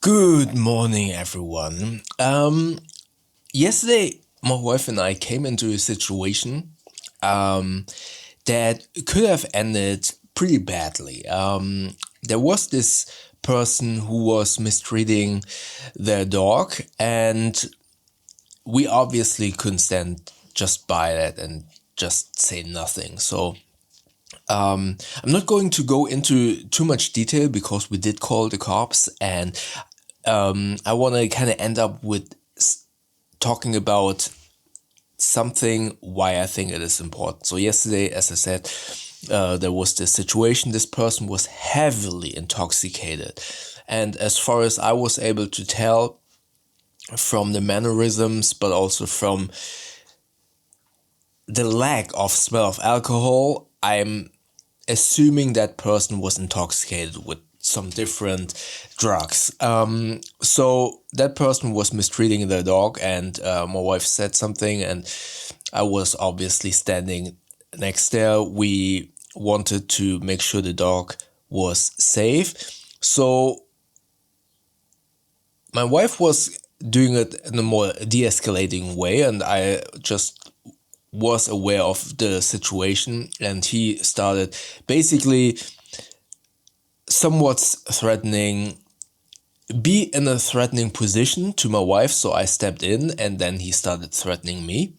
Good morning, everyone. Yesterday, my wife and I came into a situation that could have ended pretty badly. There was this person who was mistreating their dog, and we obviously couldn't stand just by that and just say nothing. So I'm not going to go into too much detail because we did call the cops, and I want to kind of end up with talking about something why I think it is important. So yesterday, as I said, there was this situation. This person was heavily intoxicated, and as far as I was able to tell from the mannerisms, but also from the lack of smell of alcohol, I'm assuming that person was intoxicated with some different drugs. So that person was mistreating their dog, and my wife said something, and I was obviously standing next there. We wanted to make sure the dog was safe. So my wife was doing it in a more de-escalating way, and I just was aware of the situation, and he started basically somewhat threatening, be in a threatening position to my wife. So I stepped in, and then he started threatening me.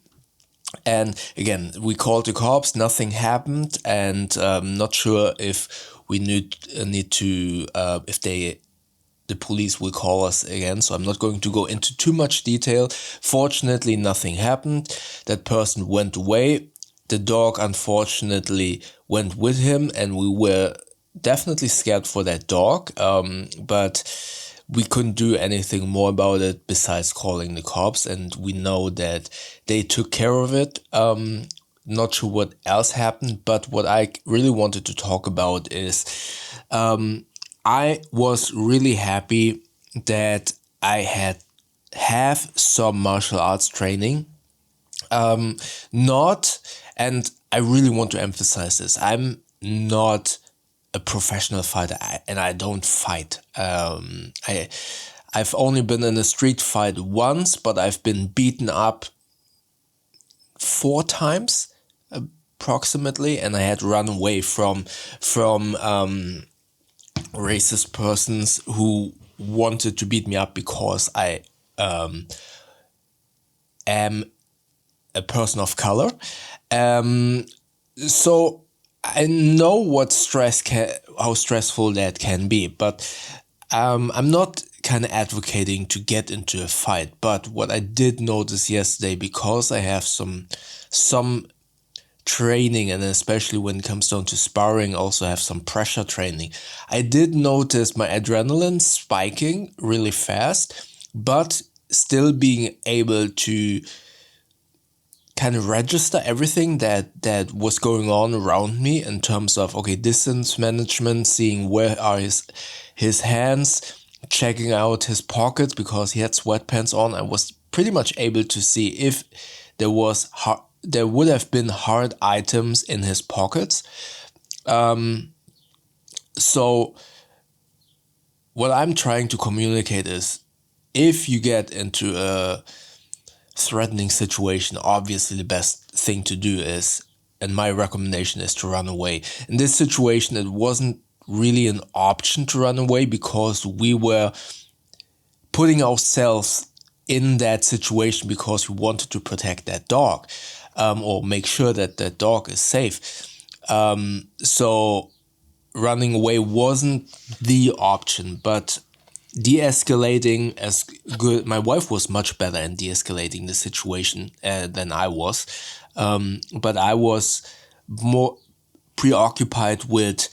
And again, we called the cops, nothing happened, and not sure if we need to if the police will call us again. So I'm not going to go into too much detail. Fortunately, nothing happened. That person went away. The dog, unfortunately, went with him, and we were definitely scared for that dog. But we couldn't do anything more about it besides calling the cops, and we know that they took care of it. Not sure what else happened, but what I really wanted to talk about is I was really happy that I have some martial arts training. Not, and I really want to emphasize this, I'm not a professional fighter, and I don't fight. I've only been in a street fight once, but I've been beaten up 4 times approximately, and I had run away from racist persons who wanted to beat me up because I am a person of color. So I know what how stressful that can be, but I'm not kind of advocating to get into a fight. But what I did notice yesterday, because I have some training, and especially when it comes down to sparring, also have some pressure training, I did notice my adrenaline spiking really fast, but still being able to kind of register everything that was going on around me in terms of, okay, distance management, seeing where are his hands, checking out his pockets because he had sweatpants on. I was pretty much able to see if there would have been hard items in his pockets. So what I'm trying to communicate is, if you get into a threatening situation, obviously the best thing to do is, and my recommendation is, to run away. In this situation, it wasn't really an option to run away because we were putting ourselves in that situation because we wanted to protect that dog, or make sure that that dog is safe. So running away wasn't the option, but de-escalating as good. My wife was much better in de-escalating the situation than I was, but I was more preoccupied with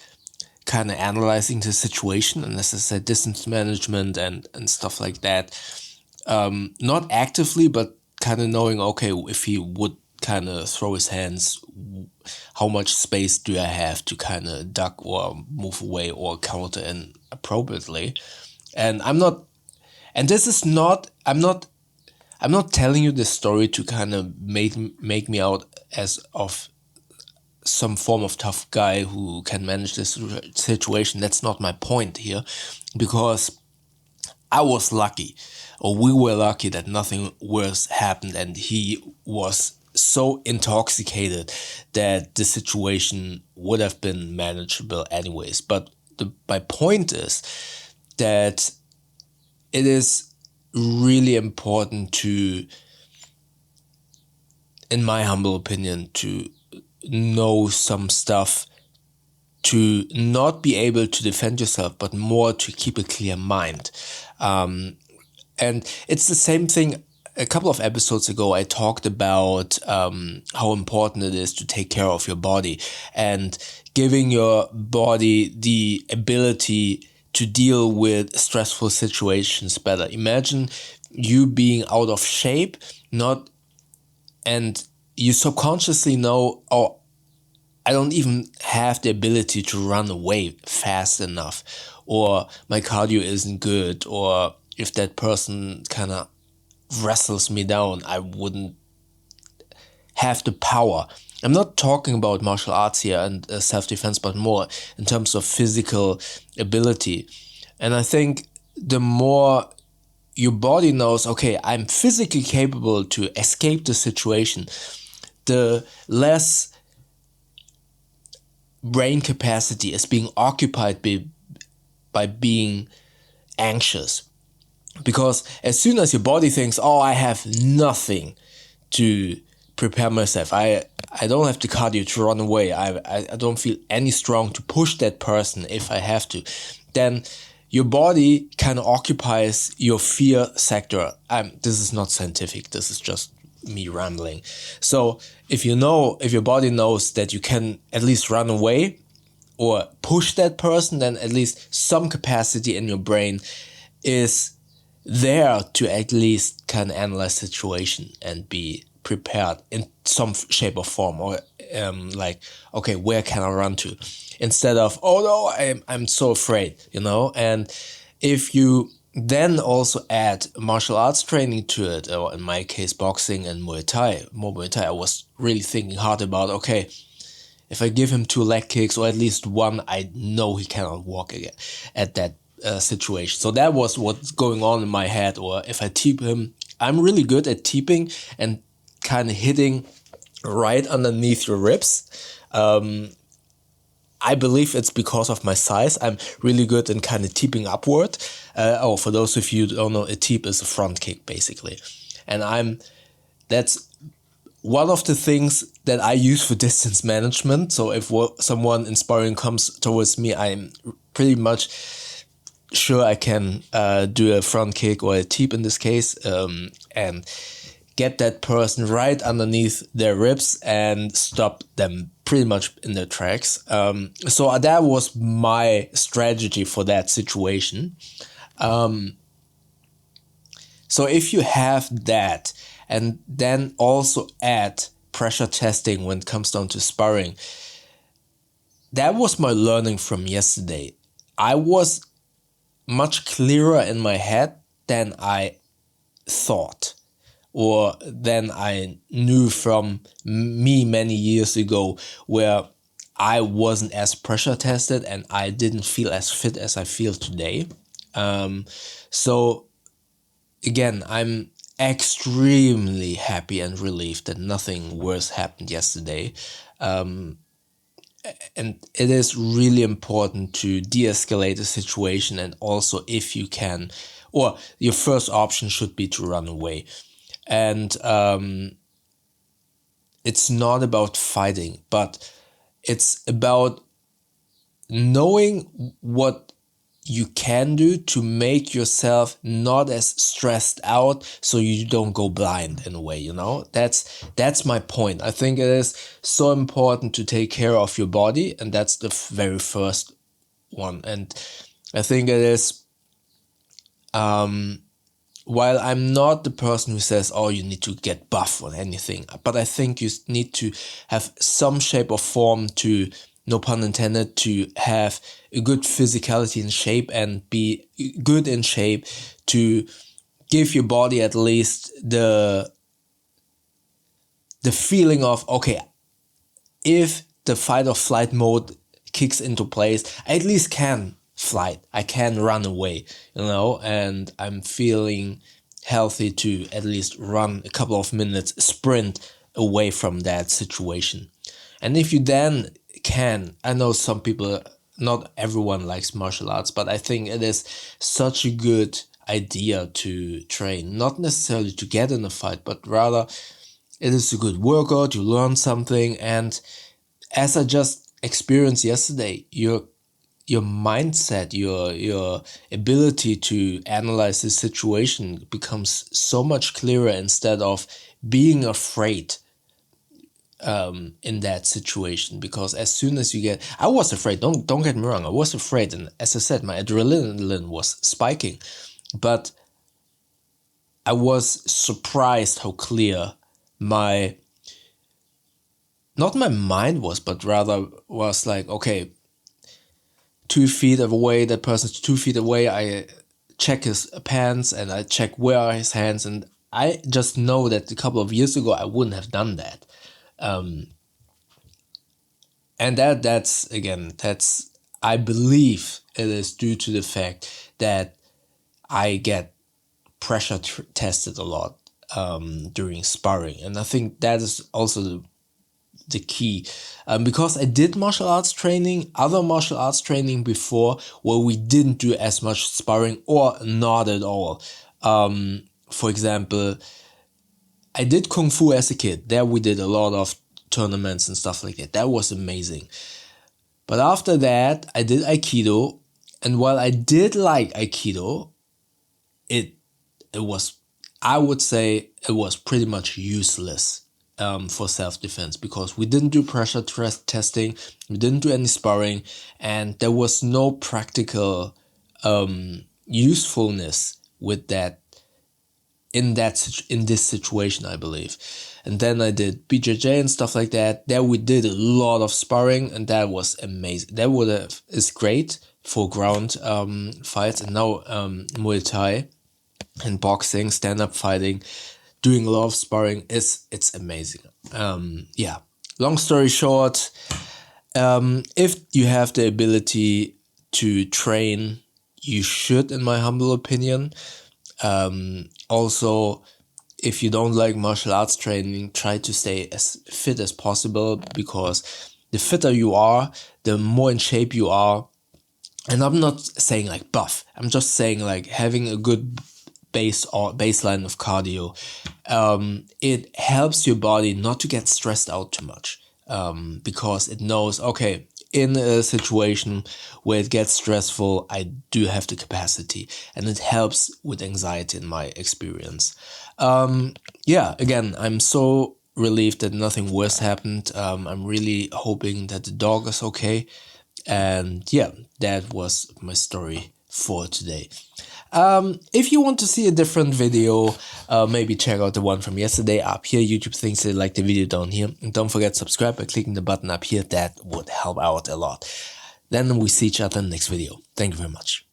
kind of analyzing the situation, and as I said, distance management and stuff like that. Not actively, but kind of knowing, okay, if he would kind of throw his hands, how much space do I have to kind of duck or move away or counter in appropriately. And I'm not, and this is not, I'm not telling you this story to kind of make me out as of some form of tough guy who can manage this situation. That's not my point here, because I was lucky, or we were lucky that nothing worse happened, and he was so intoxicated that the situation would have been manageable anyways. But my point is that it is really important to, in my humble opinion, to know some stuff, to not be able to defend yourself, but more to keep a clear mind. And it's the same thing. A couple of episodes ago, I talked about how important it is to take care of your body and giving your body the ability to deal with stressful situations better. Imagine you being out of shape, and you subconsciously know, oh, I don't even have the ability to run away fast enough, or my cardio isn't good, or if that person kind of wrestles me down, I wouldn't have the power. I'm not talking about martial arts here and self-defense, but more in terms of physical ability. And I think the more your body knows, okay, I'm physically capable to escape the situation, the less brain capacity is being occupied by being anxious. Because as soon as your body thinks, oh, I have nothing to prepare myself, I don't have the cardio to run away, I don't feel any strong to push that person if I have to, then your body kind of occupies your fear sector. This is not scientific, this is just me rambling. So if your body knows that you can at least run away or push that person, then at least some capacity in your brain is there to at least kind of analyze the situation and be prepared in some shape or form, or like, okay, where can I run to, instead of, oh no, I'm so afraid, and if you then also add martial arts training to it, or in my case boxing and Muay Thai, I was really thinking hard about, okay, if I give him 2 leg kicks or at least one, I know he cannot walk again at that situation. So that was what's going on in my head. Or if I teep him, I'm really good at teeping and kind of hitting right underneath your ribs. I believe it's because of my size. I'm really good in kind of teeping upward. For those of you who don't know, a teep is a front kick basically. And that's one of the things that I use for distance management. So if someone in sparring comes towards me, I'm pretty much sure I can do a front kick or a teep in this case, and get that person right underneath their ribs and stop them pretty much in their tracks. So that was my strategy for that situation. So if you have that, and then also add pressure testing when it comes down to sparring, that was my learning from yesterday. I was much clearer in my head than I thought, or than I knew from me many years ago, where I wasn't as pressure tested and I didn't feel as fit as I feel today. So again, I'm extremely happy and relieved that nothing worse happened yesterday. And it is really important to de-escalate the situation, and also, if you can, or your first option should be to run away. And it's not about fighting, but it's about knowing what you can do to make yourself not as stressed out, so you don't go blind in a way, that's my point. I think it is so important to take care of your body, and that's the very first one. And I think it is, while I'm not the person who says, oh, you need to get buff or anything, but I think you need to have some shape or form to, no pun intended, to have a good physicality and shape, and be good in shape to give your body at least the feeling of, okay, if the fight or flight mode kicks into place, I at least can flight. I can run away, you know, and I'm feeling healthy to at least run a couple of minutes, sprint away from that situation. And if you then can, I know some people, not everyone likes martial arts, but I think it is such a good idea to train, not necessarily to get in a fight, but rather it is a good workout, you learn something, and as I just experienced yesterday, your mindset, your ability to analyze the situation becomes so much clearer instead of being afraid in that situation. Because as soon as you get, I was afraid, don't get me wrong, I was afraid, and as I said, my adrenaline was spiking, but I was surprised how clear my, not my mind was, but rather was like, okay, 2 feet away, that person's 2 feet away, I check his pants and I check where are his hands, and I just know that a couple of years ago I wouldn't have done that. And that's again, that's, I believe it is due to the fact that I get pressure tested a lot during sparring, and I think that is also the key, because I did martial arts training, other martial arts training before, where we didn't do as much sparring or not at all. For example, I did Kung Fu as a kid. There we did a lot of tournaments and stuff like that. That was amazing. But after that, I did Aikido, and while I did like Aikido, it was, I would say it was pretty much useless for self-defense, because we didn't do pressure testing, we didn't do any sparring, and there was no practical usefulness with that in this situation, I believe. And then I did BJJ and stuff like that. There we did a lot of sparring, and that was amazing. That is great for ground fights. And now Muay Thai and boxing, stand-up fighting, doing a lot of sparring, it's amazing. Yeah, long story short, if you have the ability to train, you should, in my humble opinion. Also, if you don't like martial arts training, try to stay as fit as possible, because the fitter you are, the more in shape you are. And I'm not saying like buff, I'm just saying like having a good baseline of cardio. It helps your body not to get stressed out too much, because it knows, okay, in a situation where it gets stressful, I do have the capacity, and it helps with anxiety in my experience. Yeah, again, I'm so relieved that nothing worse happened. I'm really hoping that the dog is okay. And yeah, that was my story for today. If you want to see a different video, maybe check out the one from yesterday up here. YouTube thinks they like the video down here. And don't forget to subscribe by clicking the button up here. That would help out a lot. Then we see each other in the next video. Thank you very much.